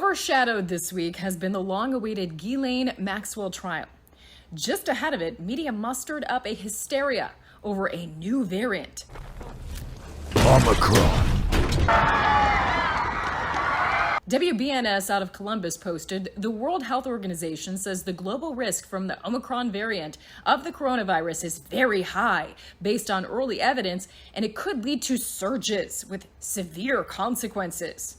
Overshadowed this week has been the long-awaited Ghislaine Maxwell trial. Just ahead of it, media mustered up a hysteria over a new variant. Omicron. WBNS out of Columbus posted, the World Health Organization says the global risk from the Omicron variant of the coronavirus is very high based on early evidence, and it could lead to surges with severe consequences.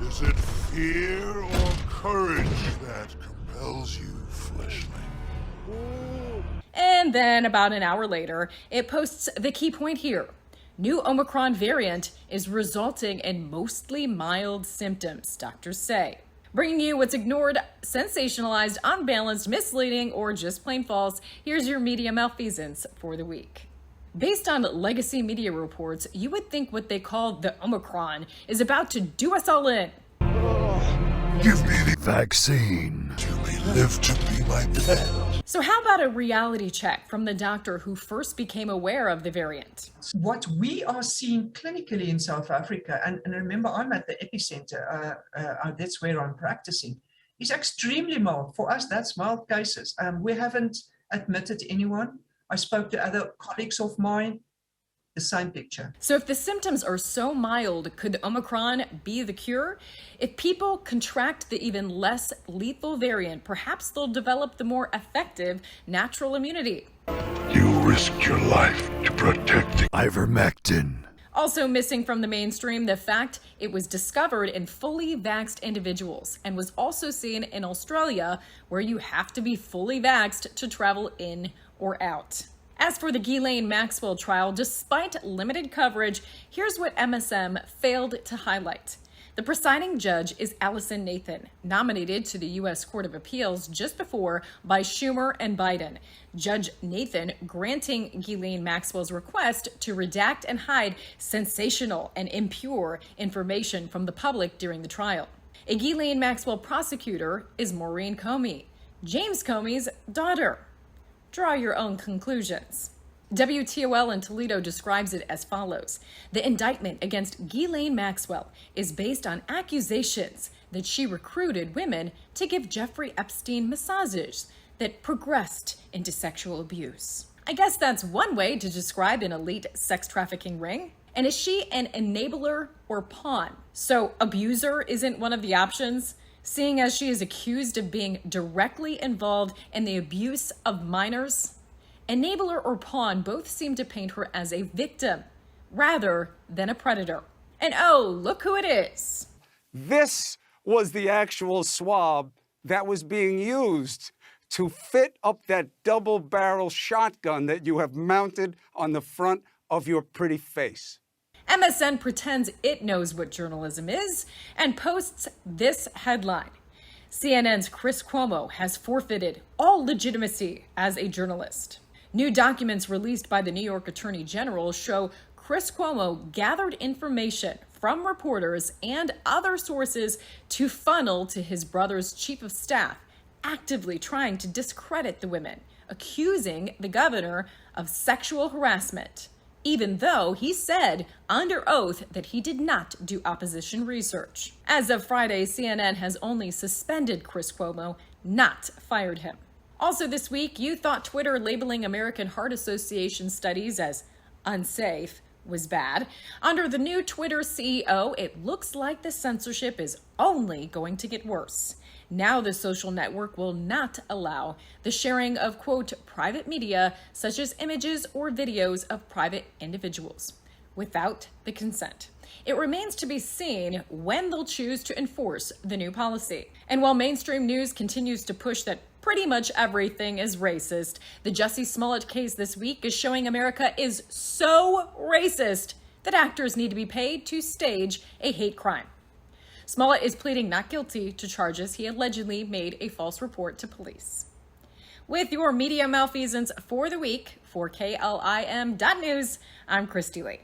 Is it fear or courage that compels you, fleshling? And then about an hour later, it posts the key point here. New Omicron variant is resulting in mostly mild symptoms, doctors say. Bringing you what's ignored, sensationalized, unbalanced, misleading, or just plain false, here's your media malfeasance for the week. Based on legacy media reports, you would think what they call the Omicron is about to do us all in. Give me the vaccine. You may live to be my pet. So how about a reality check from the doctor who first became aware of the variant? What we are seeing clinically in South Africa, and remember I'm at the epicenter, that's where I'm practicing, is extremely mild. For us, that's mild cases. We haven't admitted anyone. I spoke to other colleagues of mine, the same picture. So if the symptoms are so mild, could Omicron be the cure? If people contract the even less lethal variant, perhaps they'll develop the more effective natural immunity. You risked your life to protect the ivermectin. Also missing from the mainstream, the fact it was discovered in fully vaxxed individuals and was also seen in Australia, where you have to be fully vaxxed to travel in or out. As for the Ghislaine Maxwell trial, despite limited coverage, here's what MSM failed to highlight. The presiding judge is Allison Nathan, nominated to the U.S. Court of Appeals just before by Schumer and Biden. Judge Nathan granting Ghislaine Maxwell's request to redact and hide sensational and impure information from the public during the trial. A Ghislaine Maxwell prosecutor is Maureen Comey, James Comey's daughter. Draw your own conclusions. WTOL in Toledo describes it as follows. The indictment against Ghislaine Maxwell is based on accusations that she recruited women to give Jeffrey Epstein massages that progressed into sexual abuse. I guess that's one way to describe an elite sex trafficking ring. And is she an enabler or pawn? So abuser isn't one of the options? Seeing as she is accused of being directly involved in the abuse of minors? Enabler or pawn both seem to paint her as a victim rather than a predator. And oh, look who it is. This was the actual swab that was being used to fit up that double-barrel shotgun that you have mounted on the front of your pretty face. MSN pretends it knows what journalism is and posts this headline. CNN's Chris Cuomo has forfeited all legitimacy as a journalist. New documents released by the New York Attorney General show Chris Cuomo gathered information from reporters and other sources to funnel to his brother's chief of staff, actively trying to discredit the women, accusing the governor of sexual harassment, even though he said under oath that he did not do opposition research. As of Friday, CNN has only suspended Chris Cuomo, not fired him. Also this week, you thought Twitter labeling American Heart Association studies as unsafe was bad. Under the new Twitter CEO, it looks like the censorship is only going to get worse. Now the social network will not allow the sharing of, quote, private media, such as images or videos of private individuals, without the consent. It remains to be seen when they'll choose to enforce the new policy. And while mainstream news continues to push that pretty much everything is racist, the Jussie Smollett case this week is showing America is so racist that actors need to be paid to stage a hate crime. Smollett is pleading not guilty to charges he allegedly made a false report to police. With your media malfeasance for the week, for KLIM.news, I'm Kristi Leigh.